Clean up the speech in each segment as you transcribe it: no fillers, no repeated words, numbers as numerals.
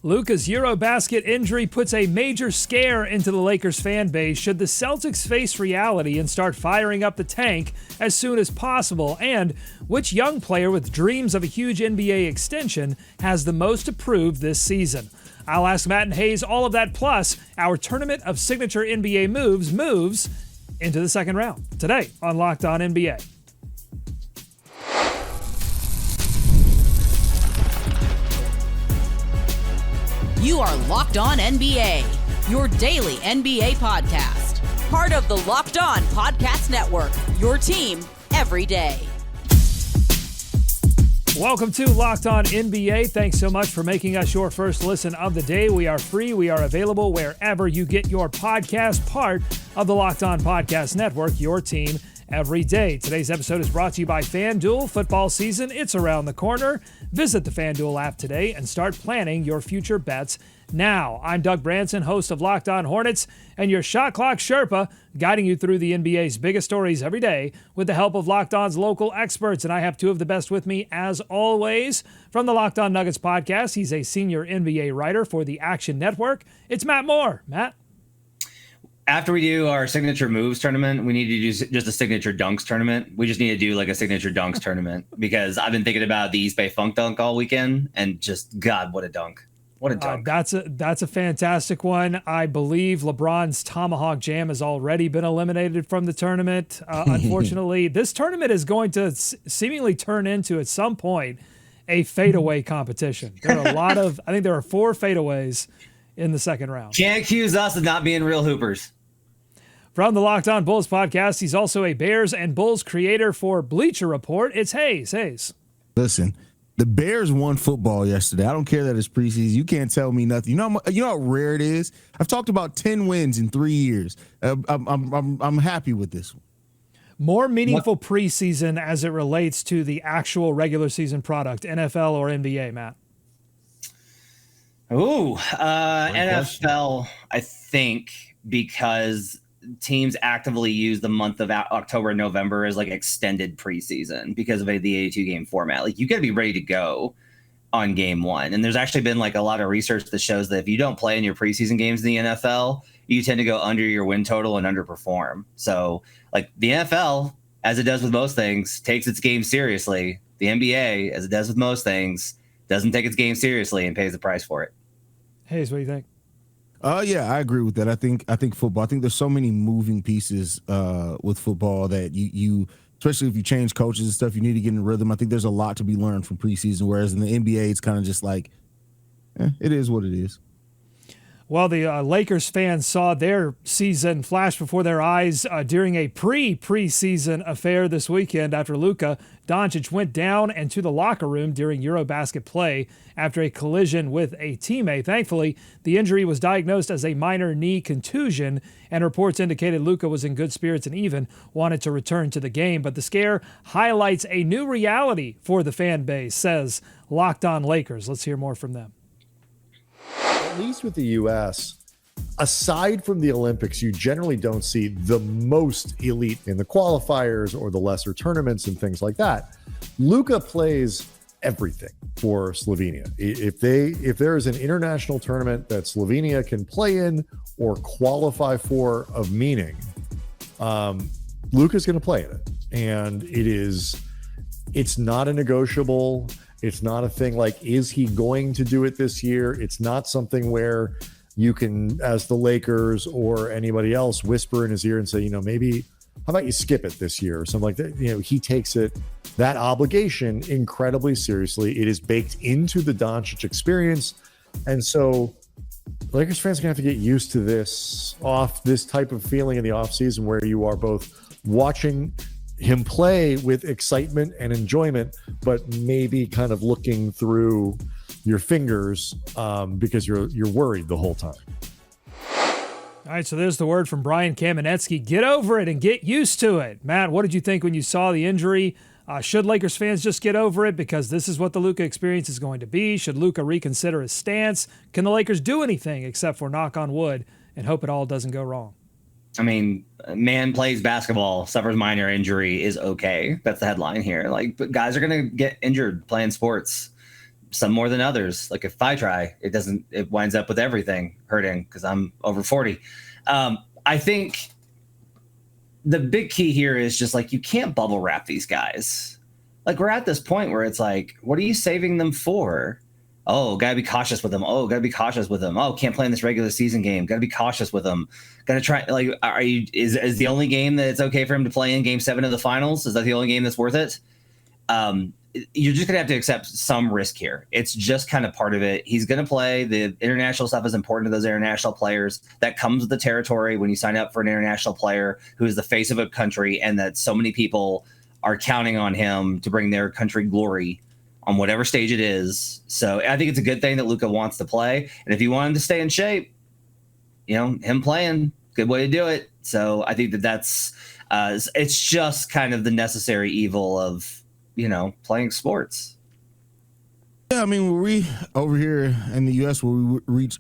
Luka's EuroBasket injury puts a major scare into the Lakers fan base. Should the Celtics face reality and start firing up the tank as soon as possible? And which young player with dreams of a huge NBA extension has the most to prove this season? I'll ask Matt and Hayes all of that, plus our tournament of signature NBA moves into the second round today on Locked On NBA. You are Locked On NBA, your daily NBA podcast. Part of the Locked On Podcast Network, your team every day. Welcome to Locked On NBA. Thanks so much for making us your first listen of the day. We are free. We are available wherever you get your podcast, part of the Locked On Podcast Network, your team every day. Today's episode is brought to you by FanDuel. Football season, it's around the corner. Visit the FanDuel app today and start planning your future bets now. I'm Doug Branson, host of Locked On Hornets, and your Shot Clock Sherpa, guiding you through the NBA's biggest stories every day with the help of Locked On's local experts. And I have two of the best with me, as always. From the Locked On Nuggets podcast, he's a senior NBA writer for the Action Network. It's Matt Moore. Matt? After we do our signature moves tournament, we need to do just a signature dunks tournament. We just need to do like a signature dunks tournament because I've been thinking about the East Bay Funk dunk all weekend, and just, God, what a dunk. What a dunk. That's a fantastic one. I believe LeBron's Tomahawk Jam has already been eliminated from the tournament. Unfortunately, this tournament is going to seemingly turn into, at some point, a fadeaway competition. There are I think there are 4 fadeaways in the second round. Can't accuse us of not being real hoopers. From the Locked On Bulls podcast, he's also a Bears and Bulls creator for Bleacher Report. It's Hayes. Hayes. Listen, the Bears won football yesterday. I don't care that it's preseason. You can't tell me nothing. You know how rare it is? I've talked about 10 wins in 3 years. I'm happy with this one. More meaningful preseason as it relates to the actual regular season product, NFL or NBA, Matt? NFL, I think, because teams actively use the month of October and November as like extended preseason because of the 82 game format. Like, you got to be ready to go on game one. And there's actually been like a lot of research that shows that if you don't play in your preseason games in the NFL, you tend to go under your win total and underperform. So like the NFL, as it does with most things, takes its game seriously. The NBA, as it does with most things, doesn't take its game seriously and pays the price for it. Hayes, what do you think? Yeah, I agree with that. I think football. I think there's so many moving pieces with football that you especially if you change coaches and stuff, you need to get in rhythm. I think there's a lot to be learned from preseason, whereas in the NBA, it's kind of just like, it is what it is. Well, the Lakers fans saw their season flash before their eyes during a preseason affair this weekend after Luka Doncic went down and to the locker room during EuroBasket play after a collision with a teammate. Thankfully, the injury was diagnosed as a minor knee contusion, and reports indicated Luka was in good spirits and even wanted to return to the game. But the scare highlights a new reality for the fan base, says Locked On Lakers. Let's hear more from them. At least with the U.S., aside from the Olympics, you generally don't see the most elite in the qualifiers or the lesser tournaments and things like that. Luka plays everything for Slovenia. If there is an international tournament that Slovenia can play in or qualify for of meaning, Luka's going to play in it. And it's not a negotiable. It's not a thing like, is he going to do it this year? It's not something where you can, as the Lakers or anybody else, whisper in his ear and say, maybe, how about you skip it this year or something like that? He takes that obligation incredibly seriously. It is baked into the Doncic experience. And so Lakers fans are going to have to get used to this type of feeling in the offseason where you are both watching him play with excitement and enjoyment, but maybe kind of looking through your fingers because you're worried the whole time. All right, so there's the word from Brian Kamenetsky. Get over it and get used to it. Matt, what did you think when you saw the injury? Should Lakers fans just get over it because this is what the Luka experience is going to be? Should Luka reconsider his stance? Can the Lakers do anything except for knock on wood and hope it all doesn't go wrong? I mean, man plays basketball, suffers minor injury, is okay. That's the headline here. Like, but guys are going to get injured playing sports. some more than others. Like if I try, it winds up with everything hurting because I'm over 40. I think the big key here is just like, you can't bubble wrap these guys. Like we're at this point where it's like, what are you saving them for? Oh, gotta be cautious with them. Oh, gotta be cautious with them. Oh, can't play in this regular season game. Gotta be cautious with them. Gotta try. Like, is the only game that it's okay for him to play in Game 7 of the finals? Is that the only game that's worth it? You're just gonna have to accept some risk here. It's just kind of part of it. He's gonna play. The international stuff is important to those international players. That comes with the territory when you sign up for an international player who is the face of a country, and that so many people are counting on him to bring their country glory on whatever stage it is. So I think it's a good thing that Luka wants to play. And if you want him to stay in shape, him playing, good way to do it. So I think that's it's just kind of the necessary evil of, playing sports. Yeah, I mean, we over here in the U.S. where we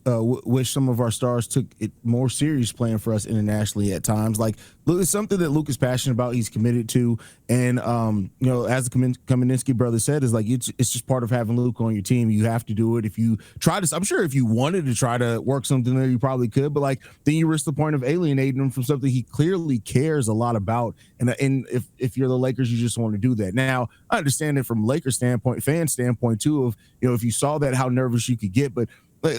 wish some of our stars took it more serious playing for us internationally at times. Like, it's something that Luke is passionate about. He's committed to, and as the Kaminsky brother said, is like it's just part of having Luke on your team. You have to do it. If you try to, I'm sure if you wanted to try to work something there, you probably could. But like, then you risk the point of alienating him from something he clearly cares a lot about. And if you're the Lakers, you just want to do that. Now, I understand it from Lakers standpoint, fan standpoint too. Of if you saw that, how nervous you could get. But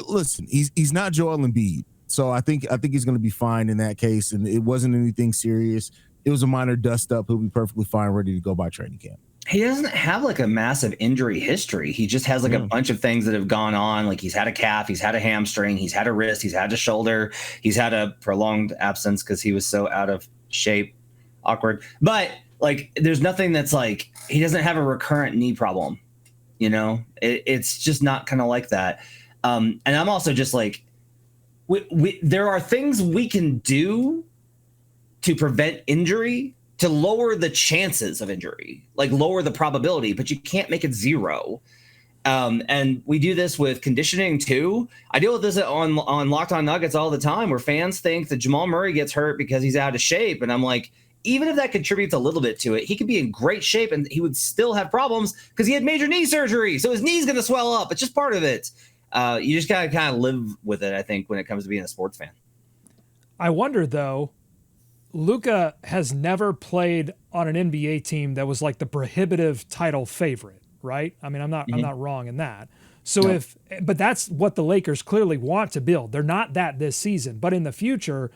listen, he's not Joel Embiid. So I think he's going to be fine in that case, and it wasn't anything serious. It was a minor dust up. He'll be perfectly fine, ready to go by training camp. He doesn't have like a massive injury history. He just has like a bunch of things that have gone on. Like he's had a calf, he's had a hamstring, he's had a wrist, he's had a shoulder, he's had a prolonged absence because he was so out of shape, awkward. But like, there's nothing that's like, he doesn't have a recurrent knee problem. It's just not kind of like that. And I'm also just like, there are things we can do to prevent injury, to lower the chances of injury, like lower the probability, but you can't make it zero. And we do this with conditioning too. I deal with this on Locked On Nuggets all the time, where fans think that Jamal Murray gets hurt because he's out of shape. And I'm like, even if that contributes a little bit to it, he could be in great shape and he would still have problems because he had major knee surgery. So his knee's going to swell up. It's just part of it. You just got to kind of live with it, I think, when it comes to being a sports fan. I wonder, though, Luka has never played on an NBA team that was like the prohibitive title favorite, right? I mean, I'm not wrong in that. So but that's what the Lakers clearly want to build. They're not that this season, but in the future,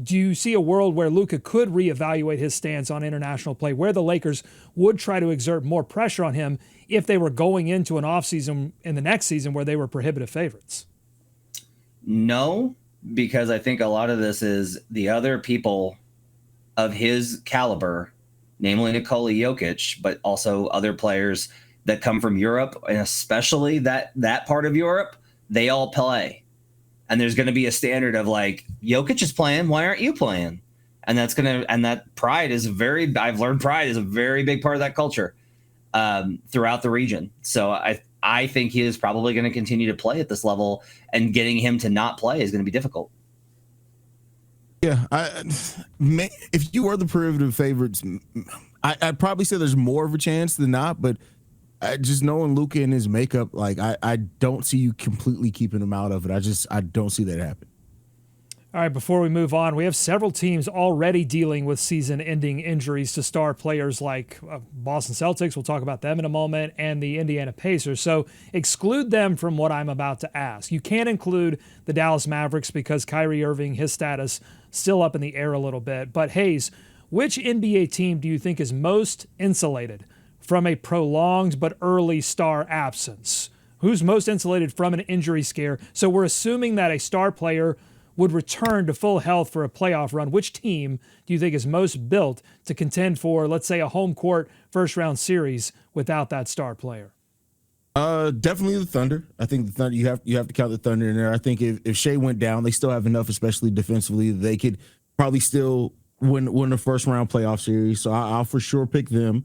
do you see a world where Luka could reevaluate his stance on international play, where the Lakers would try to exert more pressure on him if they were going into an offseason in the next season where they were prohibitive favorites? No, because I think a lot of this is the other people of his caliber, namely Nikola Jokic, but also other players that come from Europe, and especially that part of Europe, they all play. And there's going to be a standard of like, Jokic is playing, why aren't you playing? And that pride is I've learned pride is a very big part of that culture throughout the region. So I think he is probably going to continue to play at this level, and getting him to not play is going to be difficult. Yeah. If you were the prohibitive favorites, I'd probably say there's more of a chance than not, but just knowing Luka and his makeup, like I don't see you completely keeping him out of it. I don't see that happen. All right, before we move on, we have several teams already dealing with season-ending injuries to star players like Boston Celtics, we'll talk about them in a moment, and the Indiana Pacers. So exclude them from what I'm about to ask. You can't include the Dallas Mavericks because Kyrie Irving, his status, still up in the air a little bit. But Hayes, which NBA team do you think is most insulated from a prolonged but early star absence? Who's most insulated from an injury scare? So we're assuming that a star player would return to full health for a playoff run. Which team do you think is most built to contend for, let's say, a home court first-round series without that star player? Definitely the Thunder. I think the Thunder. You have to count the Thunder in there. I think if Shea went down, they still have enough, especially defensively, they could probably still win a first-round playoff series. So I'll for sure pick them.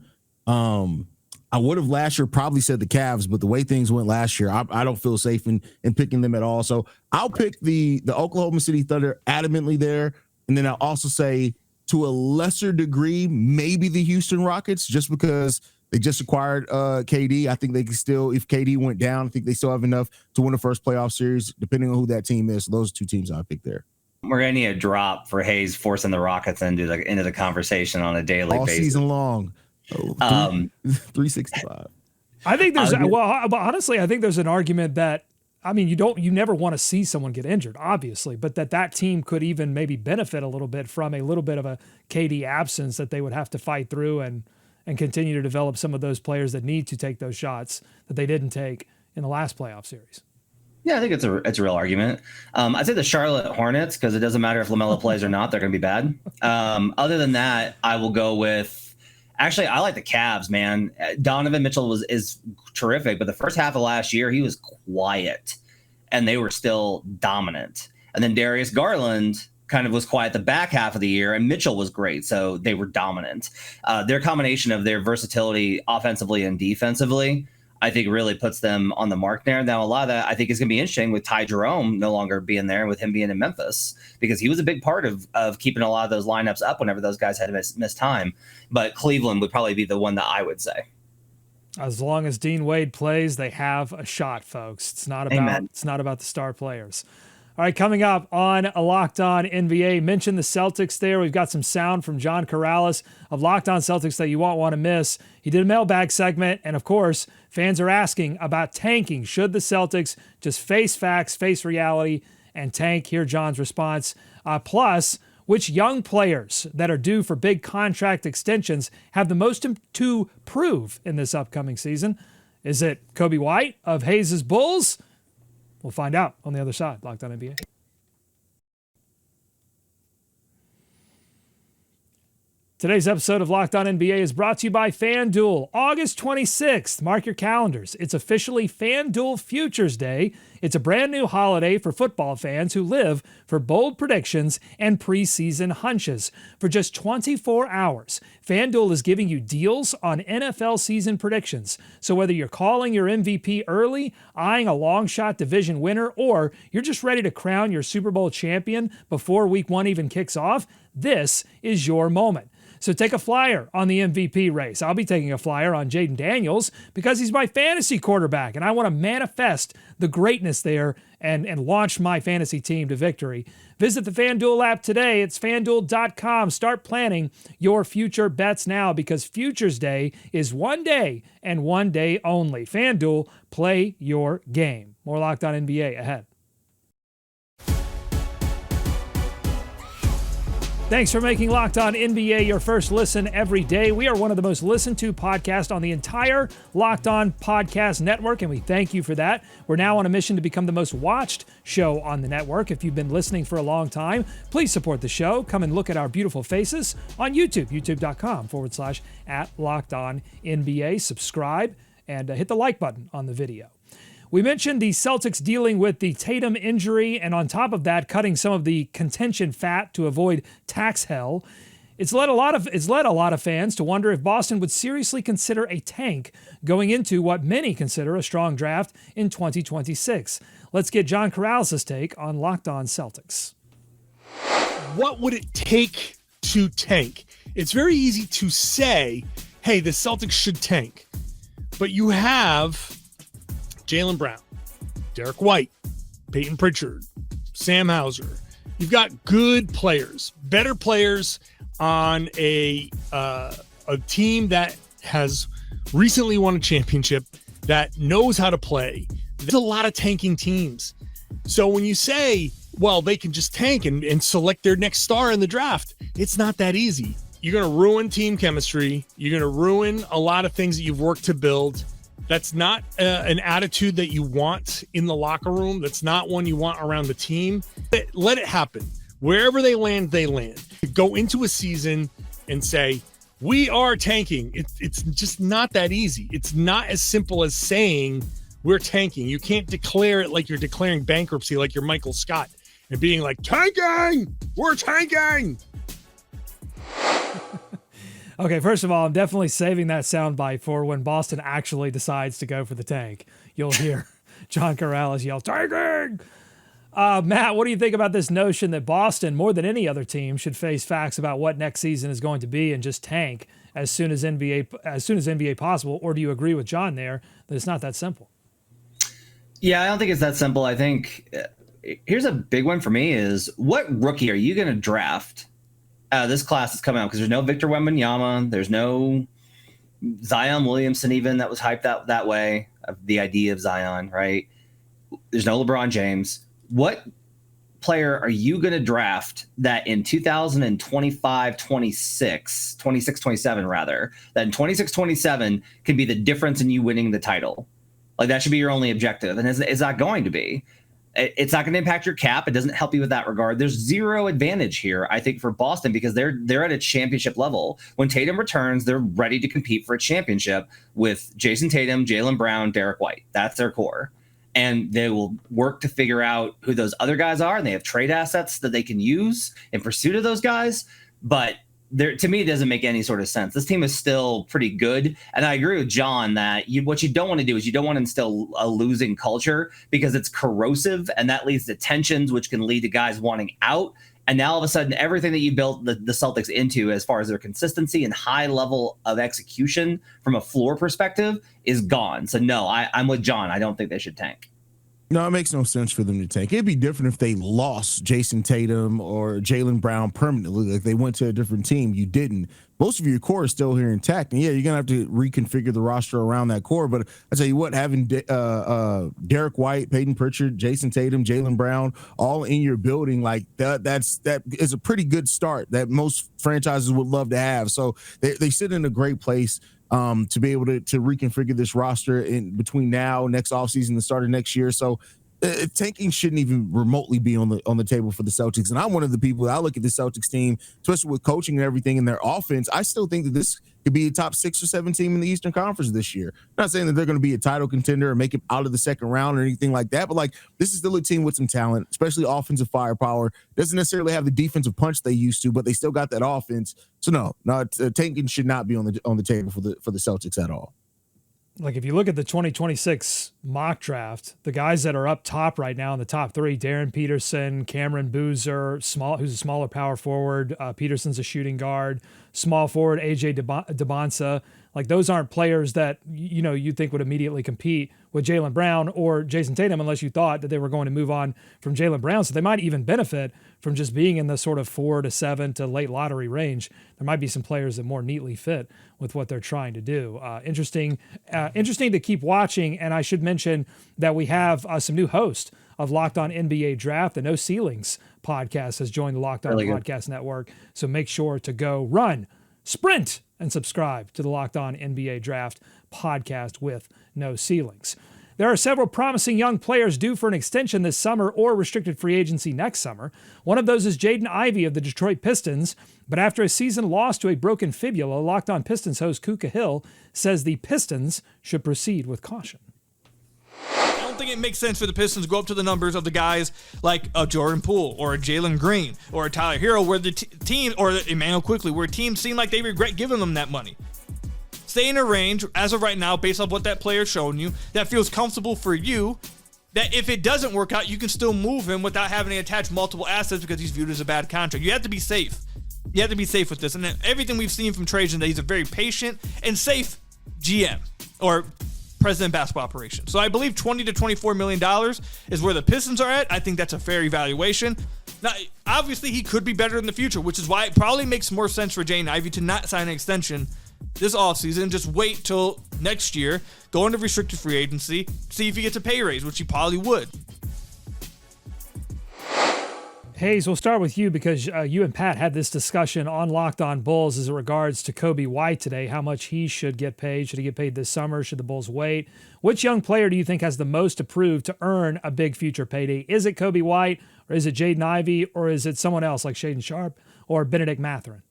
I would have last year probably said the Cavs, but the way things went last year, I don't feel safe in picking them at all. So I'll pick the Oklahoma City Thunder adamantly there. And then I'll also say, to a lesser degree, maybe the Houston Rockets, just because They just acquired KD. I think they can still, if KD went down, I think they still have enough to win the first playoff series, depending on who that team is. So those two teams I picked there. We're going to need a drop for Hayes forcing the Rockets into the conversation on a daily all basis. Season long. 365. I think there's, honestly, I think there's an argument that, I mean, you never want to see someone get injured, obviously, but that team could even maybe benefit a little bit from a little bit of a KD absence that they would have to fight through and continue to develop some of those players that need to take those shots that they didn't take in the last playoff series. Yeah, I think it's a real argument. I'd say the Charlotte Hornets, because it doesn't matter if LaMelo plays or not, they're going to be bad. Other than that, I will go with, actually, I like the Cavs, man. Donovan Mitchell is terrific, but the first half of last year, he was quiet, and they were still dominant. And then Darius Garland kind of was quiet the back half of the year, and Mitchell was great, so they were dominant. Their combination of their versatility offensively and defensively, I think, really puts them on the mark there. Now, a lot of that I think is going to be interesting with Ty Jerome no longer being there, with him being in Memphis, because he was a big part of keeping a lot of those lineups up whenever those guys had to miss time. But Cleveland would probably be the one that I would say. As long as Dean Wade plays, they have a shot, folks. It's not about the star players. All right, coming up on a Locked On NBA, mention the Celtics there. We've got some sound from John Karalis of Locked On Celtics that you won't want to miss. He did a mailbag segment, and of course, fans are asking about tanking. Should the Celtics just face facts, face reality, and tank? Hear John's response. Plus, which young players that are due for big contract extensions have the most to prove in this upcoming season? Is it Coby White of Hayes' Bulls? We'll find out on the other side. Locked On NBA. Today's episode of Locked On NBA is brought to you by FanDuel. August 26th, mark your calendars. It's officially FanDuel Futures Day. It's a brand new holiday for football fans who live for bold predictions and preseason hunches. For just 24 hours, FanDuel is giving you deals on NFL season predictions. So whether you're calling your MVP early, eyeing a long shot division winner, or you're just ready to crown your Super Bowl champion before week 1 even kicks off, this is your moment. So take a flyer on the MVP race. I'll be taking a flyer on Jaden Daniels because he's my fantasy quarterback, and I want to manifest the greatness there and launch my fantasy team to victory. Visit the FanDuel app today. It's FanDuel.com. Start planning your future bets now, because Futures Day is one day and one day only. FanDuel, play your game. More Locked On NBA ahead. Thanks for making Locked On NBA your first listen every day. We are one of the most listened to podcasts on the entire Locked On Podcast Network, and we thank you for that. We're now on a mission to become the most watched show on the network. If you've been listening for a long time, please support the show. Come and look at our beautiful faces on YouTube, youtube.com/@LockedOnNBA. Subscribe and hit the like button on the video. We mentioned the Celtics dealing with the Tatum injury, and on top of that, cutting some of the contention fat to avoid tax hell. It's led a lot of fans to wonder if Boston would seriously consider a tank going into what many consider a strong draft in 2026. Let's get John Karalis' take on Locked On Celtics. What would it take to tank? It's very easy to say, hey, the Celtics should tank. But you have Jaylen Brown, Derek White, Peyton Pritchard, Sam Hauser. You've got good players, better players on a team that has recently won a championship, that knows how to play. There's a lot of tanking teams. So when you say, well, they can just tank and select their next star in the draft, it's not that easy. You're going to ruin team chemistry. You're going to ruin a lot of things that you've worked to build. That's not an attitude that you want in the locker room. That's not one you want around the team. Let it happen. Wherever they land, they land. Go into a season and say, we are tanking. It's just not that easy. It's not as simple as saying we're tanking. You can't declare it like you're declaring bankruptcy, like you're Michael Scott, and being like, tanking! We're tanking! Okay, first of all, I'm definitely saving that soundbite for when Boston actually decides to go for the tank. You'll hear John Karalis yell, tanking! Matt, what do you think about this notion that Boston, more than any other team, should face facts about what next season is going to be and just tank as soon as NBA possible? Or do you agree with John there that it's not that simple? Yeah, I don't think it's that simple. I think here's a big one for me is what rookie are you going to draft? This class is coming out because there's no Victor Wembanyama. There's no Zion Williamson even that was hyped out that way, the idea of Zion, right? There's no LeBron James. What player are you going to draft that in 2025, 26, 27 rather, that in 26, 27 can be the difference in you winning the title? Like that should be your only objective. And it's not going to be. It's not going to impact your cap. It doesn't help you with that regard. There's zero advantage here, I think, for Boston because they're at a championship level. When Tatum returns, they're ready to compete for a championship with Jayson Tatum, Jaylen Brown, Derek White. That's their core. And they will work to figure out who those other guys are, and they have trade assets that they can use in pursuit of those guys. But to me, it doesn't make any sort of sense. This team is still pretty good, and I agree with John that what you don't want to do is you don't want to instill a losing culture because it's corrosive, and that leads to tensions, which can lead to guys wanting out. And now all of a sudden, everything that you built the Celtics into as far as their consistency and high level of execution from a floor perspective is gone. So no, I'm with John. I don't think they should tank. No, it makes no sense for them to tank. It'd be different if they lost Jayson Tatum or Jaylen Brown permanently, like they went to a different team. You didn't. Most of your core is still here intact. And yeah, you're going to have to reconfigure the roster around that core. But I tell you what, having Derek White, Peyton Pritchard, Jayson Tatum, Jaylen Brown, all in your building, like that is a pretty good start that most franchises would love to have. So they sit in a great place to be able to reconfigure this roster in between now, next offseason, the start of next year. So tanking shouldn't even remotely be on the table for the Celtics. And I'm one of the people that I look at the Celtics team, especially with coaching and everything in their offense. I still think that this could be a top 6 or 7 team in the Eastern Conference this year. I'm not saying that they're going to be a title contender or make it out of the second round or anything like that, but like this is still a team with some talent, especially offensive firepower. Doesn't necessarily have the defensive punch they used to, but they still got that offense. So no, tanking should not be on the table for the Celtics at all. Like if you look at the 2026 mock draft, the guys that are up top right now in the top 3, Darren Peterson, Cameron Boozer, who's a smaller power forward, Peterson's a shooting guard, small forward, AJ DeBonsa. Like those aren't players that, you think would immediately compete with Jaylen Brown or Jayson Tatum unless you thought that they were going to move on from Jaylen Brown. So they might even benefit from just being in the sort of 4 to 7 to late lottery range. There might be some players that more neatly fit with what they're trying to do. Interesting to keep watching. And I should mention that we have some new hosts of Locked On NBA Draft. The No Ceilings podcast has joined the Locked On Podcast Network. So make sure to go run, sprint, and subscribe to the Locked On NBA Draft podcast with No Ceilings. There are several promising young players due for an extension this summer or restricted free agency next summer. One of those is Jaden Ivey of the Detroit Pistons, but after a season lost to a broken fibula, Locked On Pistons host Kuka Hill says the Pistons should proceed with caution. I don't think it makes sense for the Pistons to go up to the numbers of the guys like a Jordan Poole or a Jalen Green or a Tyler Hero, where the team, or Emmanuel Quickly, where teams seem like they regret giving them that money. Stay in a range as of right now based on what that player's shown you that feels comfortable for you, that if it doesn't work out, you can still move him without having to attach multiple assets because he's viewed as a bad contract. You have to be safe. You have to be safe with this. And everything we've seen from Trajan, that he's a very patient and safe GM or president of basketball operations. So I believe $20 to $24 million is where the Pistons are at. I think that's a fair evaluation. Now, obviously, he could be better in the future, which is why it probably makes more sense for Jaden Ivey to not sign an extension this offseason. Just wait till next year, go into restricted free agency, see if he gets a pay raise, which he probably would. Hayes, we'll start with you because you and Pat had this discussion on Locked On Bulls as it regards to Coby White today, how much he should get paid. Should he get paid this summer? Should the Bulls wait? Which young player do you think has the most to prove to earn a big future payday? Is it Coby White, or is it Jaden Ivey, or is it someone else like Shaedon Sharpe or Bennedict Mathurin?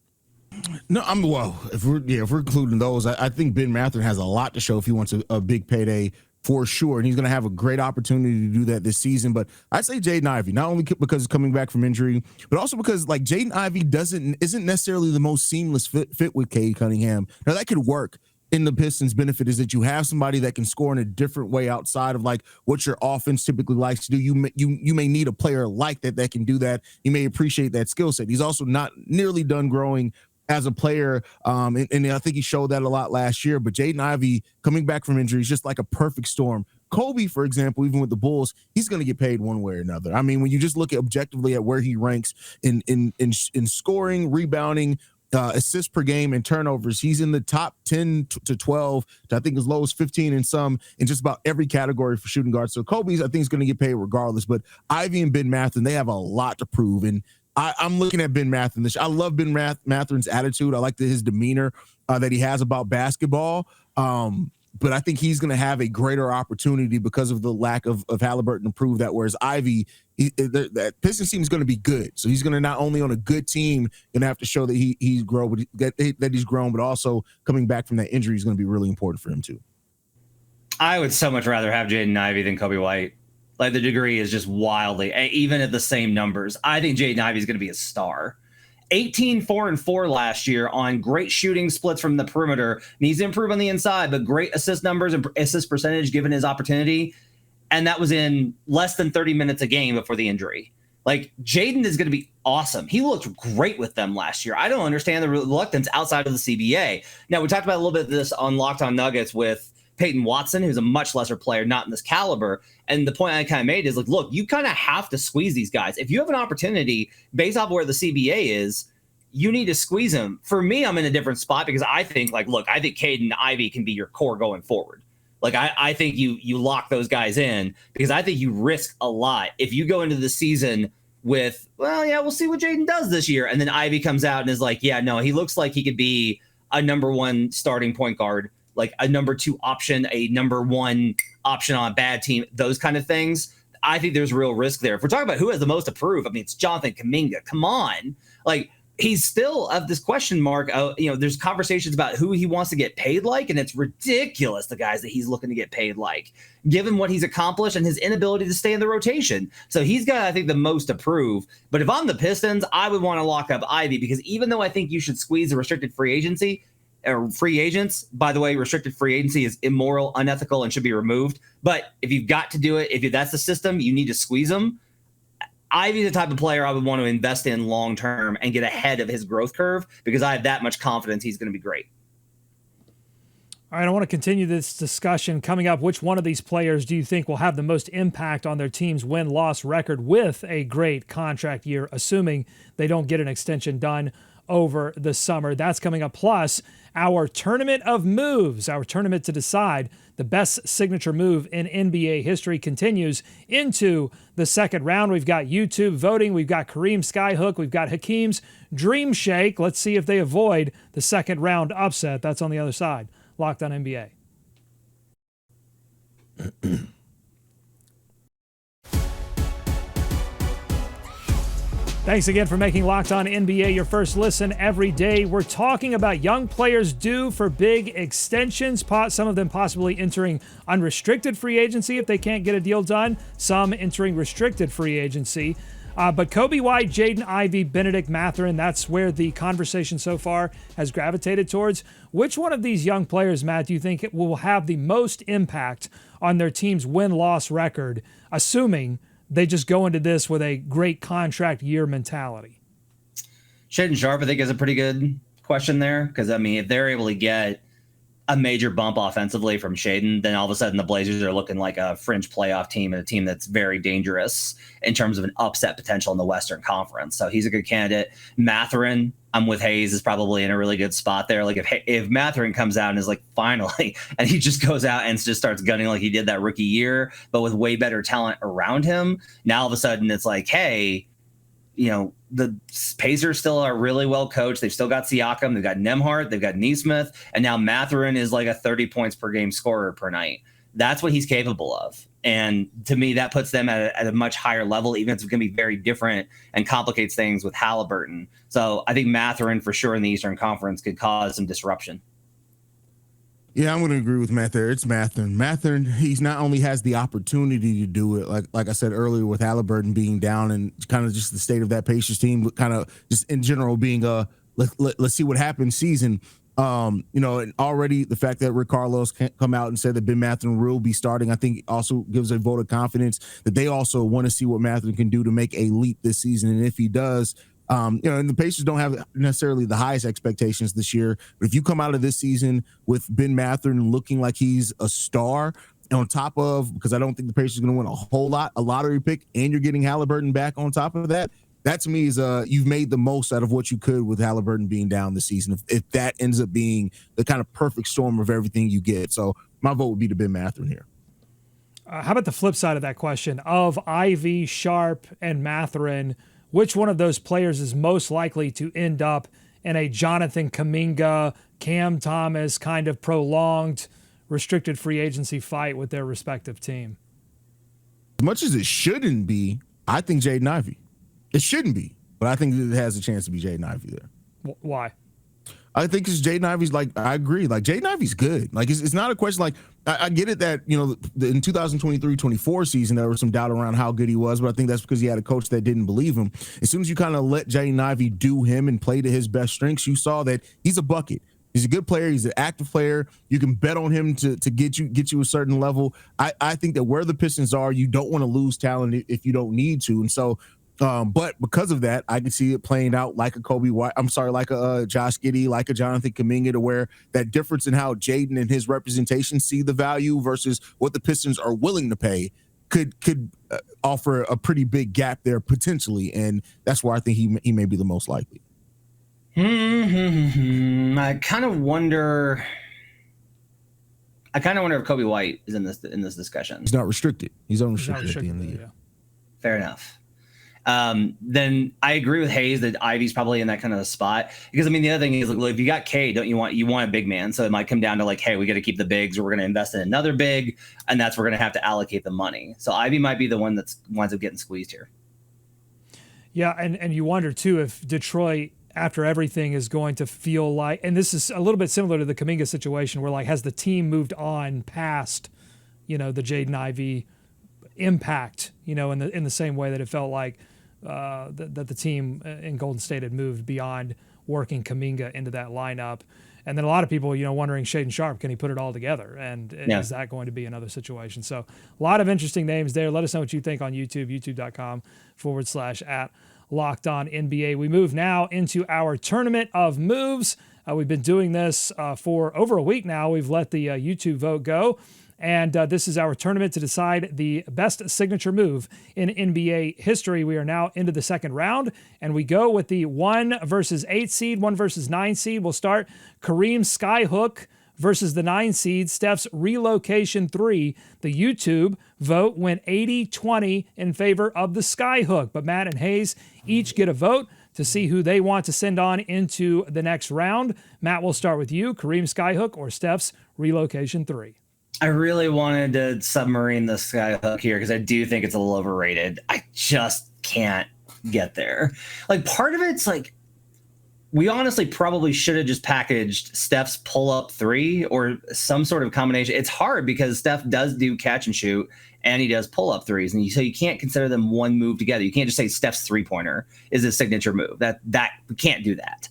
No, if we're including those, I think Ben Mathurin has a lot to show if he wants a big payday for sure, and he's going to have a great opportunity to do that this season. But I'd say Jaden Ivey, not only because he's coming back from injury, but also because like Jaden Ivey isn't necessarily the most seamless fit with Cade Cunningham. Now that could work, in the Pistons' benefit is that you have somebody that can score in a different way outside of like what your offense typically likes to do. You may need a player like that can do that. You may appreciate that skill set. He's also not nearly done growing as a player, and I think he showed that a lot last year. But Jaden Ivey coming back from injury is just like a perfect storm. Kobe, for example, even with the Bulls, he's going to get paid one way or another. I mean, when you just look at objectively at where he ranks in scoring, rebounding, assists per game, and turnovers, he's in the top 10 to 12 to I think as low as 15 in just about every category for shooting guards. So Kobe's I think is going to get paid regardless. But Ivey and Ben Mathurin, they have a lot to prove. And I'm looking at Ben Mathurin. I love Ben Mathurin's attitude. I like his demeanor that he has about basketball. But I think he's going to have a greater opportunity because of the lack of Halliburton to prove that. Whereas Ivey, that Pistons team is going to be good. So he's going to not only on a good team going to have to show that he's grown, that he's grown, but also coming back from that injury is going to be really important for him too. I would so much rather have Jaden Ivey than Coby White. Like the degree is just wildly, even at the same numbers. I think Jaden Ivey is going to be a star. 18, 4, and 4 last year on great shooting splits from the perimeter. Needs to improve on the inside, but great assist numbers and assist percentage given his opportunity. And that was in less than 30 minutes a game before the injury. Like Jaden is going to be awesome. He looked great with them last year. I don't understand the reluctance outside of the CBA. Now, we talked about a little bit of this on Locked On Nuggets with Peyton Watson, who's a much lesser player, not in this caliber. And the point I kind of made is like, look, you kind of have to squeeze these guys. If you have an opportunity based off where the CBA is, you need to squeeze them. For me, I'm in a different spot because I think like, look, I think Jaden Ivey can be your core going forward. Like I think you lock those guys in because I think you risk a lot. If you go into the season with, well, yeah, we'll see what Jaden does this year. And then Ivey comes out and is like, yeah, no, he looks like he could be a number one starting point guard, like a number two option, a number one option on a bad team, those kind of things. I think there's real risk there. If we're talking about who has the most to prove, I mean, it's Jonathan Kuminga. Come on. Like, he's still of this question mark. There's conversations about who he wants to get paid like, and it's ridiculous, the guys that he's looking to get paid like, given what he's accomplished and his inability to stay in the rotation. So he's got, I think, the most to prove. But if I'm the Pistons, I would want to lock up Ivey because even though I think you should squeeze the restricted free agency, or free agents, by the way, restricted free agency is immoral, unethical, and should be removed. But if you've got to do it, if that's the system, you need to squeeze them. Ivey's the type of player I would want to invest in long term and get ahead of his growth curve because I have that much confidence he's going to be great. All right, I want to continue this discussion. Coming up, which one of these players do you think will have the most impact on their team's win-loss record with a great contract year, assuming they don't get an extension done over the summer? That's coming up. Plus, our tournament of moves, our tournament to decide the best signature move in NBA history continues into the second round. We've got YouTube voting. We've got Kareem Skyhook. We've got Hakeem's Dream Shake. Let's see if they avoid the second round upset. That's on the other side. Locked on NBA. Thanks again for making Locked On NBA your first listen every day. We're talking about young players due for big extensions, some of them possibly entering unrestricted free agency if they can't get a deal done, some entering restricted free agency. But Coby White, Jaden Ivey, Bennedict Mathurin, that's where the conversation so far has gravitated towards. Which one of these young players, Matt, do you think will have the most impact on their team's win-loss record, assuming they just go into this with a great contract year mentality? Shaedon Sharpe, I think, is a pretty good question there. Because, I mean, if they're able to get a major bump offensively from Shaedon, then all of a sudden the Blazers are looking like a fringe playoff team and a team that's very dangerous in terms of an upset potential in the Western Conference. So he's a good candidate. Mathurin, I'm with Hayes, is probably in a really good spot there. Like if Mathurin comes out and is like, finally, and he just goes out and just starts gunning like he did that rookie year, but with way better talent around him, now all of a sudden it's like, hey, the Pacers still are really well coached. They've still got Siakam, they've got Nembhard, they've got Nesmith, and now Mathurin is like a 30 points per game scorer per night. That's what he's capable of. And to me, that puts them at a much higher level, even if it's going to be very different and complicates things with Halliburton. So I think Mathurin for sure in the Eastern Conference could cause some disruption. Yeah, I'm going to agree with Matt there. It's Mathurin. Mathurin, he's not only has the opportunity to do it, like I said earlier, with Halliburton being down and kind of just the state of that Pacers team, kind of just in general being let's see what happens season. And already the fact that Rick Carlos can't come out and said that Ben Mathurin will be starting, I think also gives a vote of confidence that they also want to see what Mathurin can do to make a leap this season. And if he does, and the Pacers don't have necessarily the highest expectations this year, but if you come out of this season with Ben Mathurin looking like he's a star, on top of, because I don't think the Pacers are going to win a whole lot, a lottery pick, and you're getting Halliburton back on top of that, that to me is you've made the most out of what you could with Halliburton being down this season. If that ends up being the kind of perfect storm of everything you get. So my vote would be to Ben Mathurin here. How about the flip side of that question? Of Ivey, Sharp, and Mathurin, which one of those players is most likely to end up in a Jonathan Kuminga, Cam Thomas kind of prolonged restricted free agency fight with their respective team? As much as it shouldn't be, I think Jaden Ivey. It shouldn't be, but I think it has a chance to be Jaden Ivey there. Why? I think it's Jaden Ivey's I agree. Jaden Ivey's good. It's not a question. I get it that, in 2023-24 season, there was some doubt around how good he was, but I think that's because he had a coach that didn't believe him. As soon as you kind of let Jaden Ivey do him and play to his best strengths, you saw that he's a bucket. He's a good player. He's an active player. You can bet on him to get you a certain level. I think that where the Pistons are, you don't want to lose talent if you don't need to. And so, but because of that, I can see it playing out like a Coby White. I'm sorry, like a Josh Giddey, like a Jonathan Kuminga, to where that difference in how Jaden and his representation see the value versus what the Pistons are willing to pay could offer a pretty big gap there potentially, and that's where I think he may be the most likely. I kind of wonder if Coby White is in this discussion. He's not restricted. He's unrestricted at the end of the year. Yeah. Fair enough. Then I agree with Hayes that Ivey's probably in that kind of spot, because the other thing is, if you got K, don't you want a big man? So it might come down to hey, we got to keep the bigs, or we're going to invest in another big, and that's where we're going to have to allocate the money. So Ivey might be the one that winds up getting squeezed here. Yeah, and you wonder too if Detroit, after everything, is going to feel like, and this is a little bit similar to the Kuminga situation, where has the team moved on past, the Jaden Ivey impact, in the same way that it felt like that the team in Golden State had moved beyond working Kuminga into that lineup. And then a lot of people, wondering, Shaedon Sharpe, can he put it all together? And is that going to be another situation? So a lot of interesting names there. Let us know what you think on YouTube, youtube.com/@LockedOnNBA. We move now into our tournament of moves. We've been doing this for over a week now. We've let the YouTube vote go. And this is our tournament to decide the best signature move in NBA history. We are now into the second round, and we go with the 1 versus 8 seed, 1 versus 9 seed. We'll start Kareem Skyhook versus the 9 seed, Steph's relocation 3. The YouTube vote went 80-20 in favor of the Skyhook, but Matt and Hayes each get a vote to see who they want to send on into the next round. Matt, we'll start with you. Kareem Skyhook or Steph's relocation 3? I really wanted to submarine the Skyhook here because I do think it's a little overrated. I just can't get there. Part of it's we honestly probably should have just packaged Steph's pull-up 3 or some sort of combination. It's hard because Steph does do catch and shoot, and he does pull-up 3s, and so you can't consider them one move together. You can't just say Steph's 3-pointer is a signature move. That we can't do that.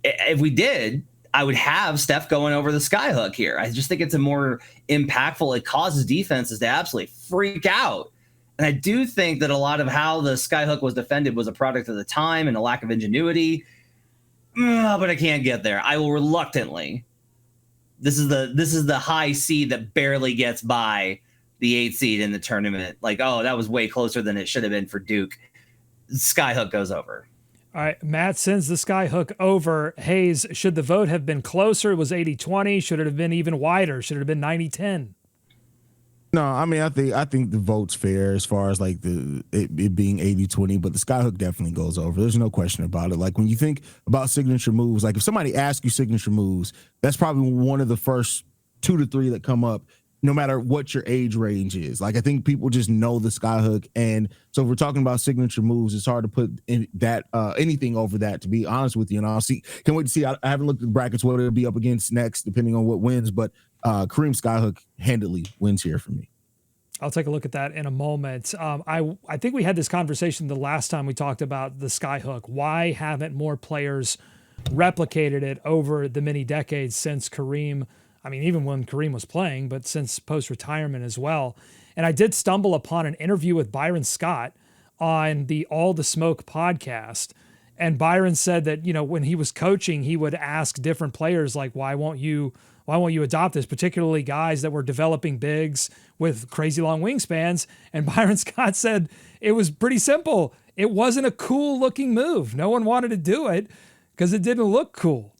If we did, I would have Steph going over the Skyhook here. I just think it's a more impactful. It causes defenses to absolutely freak out. And I do think that a lot of how the Skyhook was defended was a product of the time and a lack of ingenuity. But I can't get there. I will reluctantly. This is the high seed that barely gets by the 8 seed in the tournament. That was way closer than it should have been for Duke. Skyhook goes over. All right, Matt sends the Skyhook over. Hayes, should the vote have been closer? It was 80-20. Should it have been even wider? Should it have been 90-10? No, I think the vote's fair as far as it being 80-20, but the Skyhook definitely goes over. There's no question about it. When you think about signature moves, if somebody asks you signature moves, that's probably one of the first 2 to 3 that come up, no matter what your age range is. I think people just know the Skyhook. And so if we're talking about signature moves, it's hard to put in that anything over that, to be honest with you. And can't wait to see. I haven't looked at the brackets, what it'll be up against next, depending on what wins. But Kareem Skyhook handily wins here for me. I'll take a look at that in a moment. I think we had this conversation the last time we talked about the Skyhook. Why haven't more players replicated it over the many decades since Kareem. I mean, even when Kareem was playing, but since post-retirement as well. And I did stumble upon an interview with Byron Scott on the All the Smoke podcast. And Byron said that, when he was coaching, he would ask different players, like, why won't you adopt this, particularly guys that were developing bigs with crazy long wingspans? And Byron Scott said it was pretty simple. It wasn't a cool looking move. No one wanted to do it because it didn't look cool.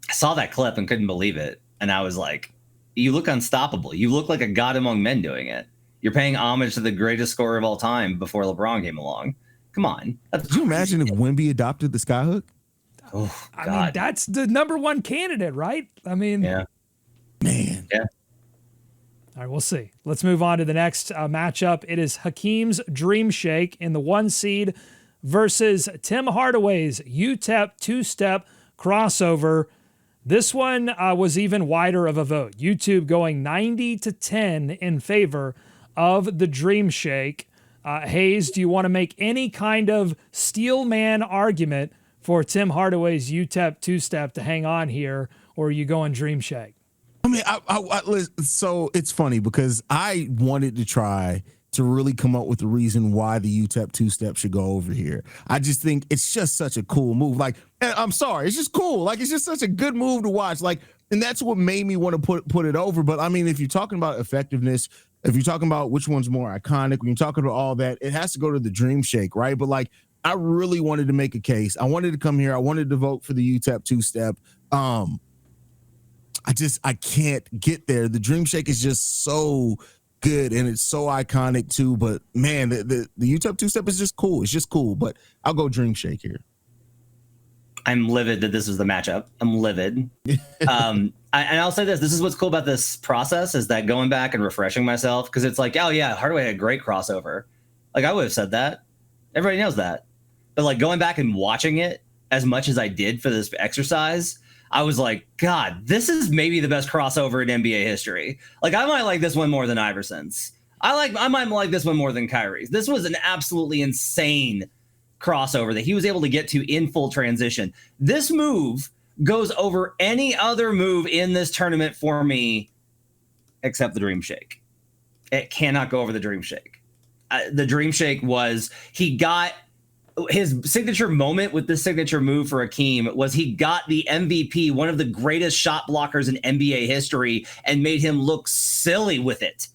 I saw that clip and couldn't believe it. And I was like, you look unstoppable. You look like a god among men doing it. You're paying homage to the greatest scorer of all time before LeBron came along. Come on. Could you imagine if Wemby adopted the skyhook? Oh, God. I mean, that's the number one candidate, right? I mean, yeah. Man. Yeah. All right, we'll see. Let's move on to the next matchup. It is Hakeem's Dream Shake in the 1 seed versus Tim Hardaway's UTEP two-step crossover. This one was even wider of a vote. YouTube going 90-10 in favor of the Dream Shake. Hayes, do you want to make any kind of steel man argument for Tim Hardaway's UTEP two-step to hang on here, or are you going Dream Shake? I mean, so it's funny because I wanted to try to really come up with a reason why the UTEP two-step should go over here. I just think it's just such a cool move. Like, I'm sorry, it's just cool. Like, it's just such a good move to watch. Like, and that's what made me want to put it over. But I mean, if you're talking about effectiveness, if you're talking about which one's more iconic, when you're talking about all that, it has to go to the Dream Shake, right? But like, I really wanted to make a case. I wanted to come here. I wanted to vote for the UTEP two-step. I can't get there. The Dream Shake is just so good and it's so iconic too. But man, the UTEP two-step is just cool. It's just cool. But I'll go Dream Shake here. I'm livid that this is the matchup. I'm livid. And I'll say this. This is what's cool about this process is that going back and refreshing myself, because it's like, oh, yeah, Hardaway had a great crossover. Like, I would have said that. Everybody knows that. But, like, going back and watching it as much as I did for this exercise, I was like, God, this is maybe the best crossover in NBA history. Like, I might like this one more than Iverson's. I might like this one more than Kyrie's. This was an absolutely insane crossover that he was able to get to in full transition. This move goes over any other move in this tournament for me except the Dream Shake. It cannot go over the Dream Shake. The Dream Shake was, he got his signature moment with this signature move for Hakeem was he got the MVP, one of the greatest shot blockers in NBA history, and made him look silly with it.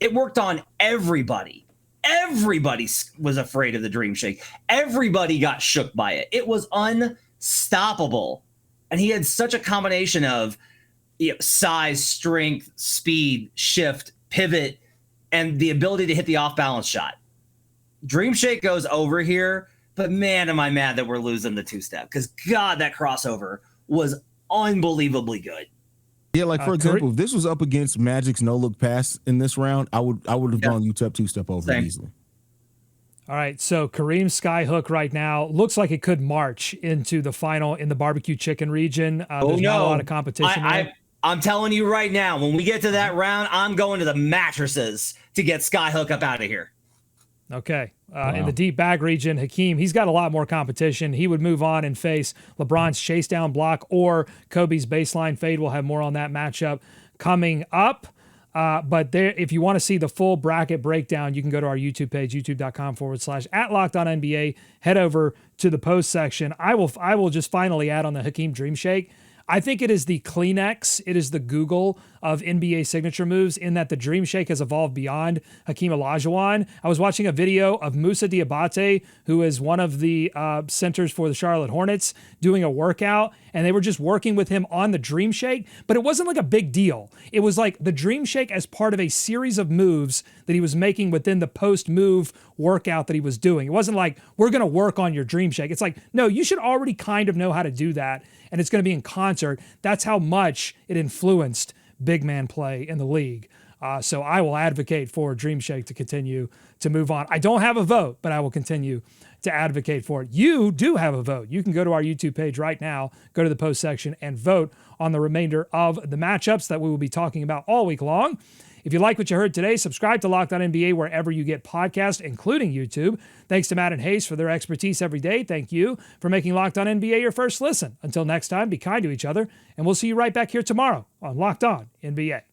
It worked on everybody. Everybody was afraid of the Dream Shake. Everybody got shook by it. It was unstoppable. And he had such a combination of size, strength, speed, shift, pivot, and the ability to hit the off-balance shot. Dream Shake goes over here, but man, am I mad that we're losing the two-step. Because, God, that crossover was unbelievably good. Yeah, like, for example, if this was up against Magic's no-look pass in this round, I would have gone UTEP two-step over easily. All right, so Kareem's skyhook right now looks like it could march into the final in the barbecue chicken region. There's not a lot of competition there. I'm telling you right now, when we get to that round, I'm going to the mattresses to get skyhook up out of here. Okay. In the deep bag region, Hakeem, he's got a lot more competition. He would move on and face LeBron's chase down block or Kobe's baseline fade. We'll have more on that matchup coming up. But there, if you want to see the full bracket breakdown, you can go to our YouTube page, youtube.com/@LockedOnNBA. Head over to the post section. I will just finally add on the Hakeem Dream Shake. I think it is the Kleenex, it is the Google of NBA signature moves in that the Dream Shake has evolved beyond Hakeem Olajuwon. I was watching a video of Moussa Diabate, who is one of the centers for the Charlotte Hornets, doing a workout, and they were just working with him on the Dream Shake, but it wasn't like a big deal. It was like the Dream Shake as part of a series of moves that he was making within the post-move workout that he was doing. It wasn't like, we're going to work on your Dream Shake. It's like, no, you should already kind of know how to do that, and it's going to be in concert. That's how much it influenced big man play in the league. So I will advocate for Dream Shake to continue to move on. I don't have a vote, but I will continue to advocate for it. You do have a vote. You can go to our YouTube page right now, go to the post section, and vote on the remainder of the matchups that we will be talking about all week long. If you like what you heard today, subscribe to Locked On NBA wherever you get podcasts, including YouTube. Thanks to Matt and Hayes for their expertise every day. Thank you for making Locked On NBA your first listen. Until next time, be kind to each other, and we'll see you right back here tomorrow on Locked On NBA.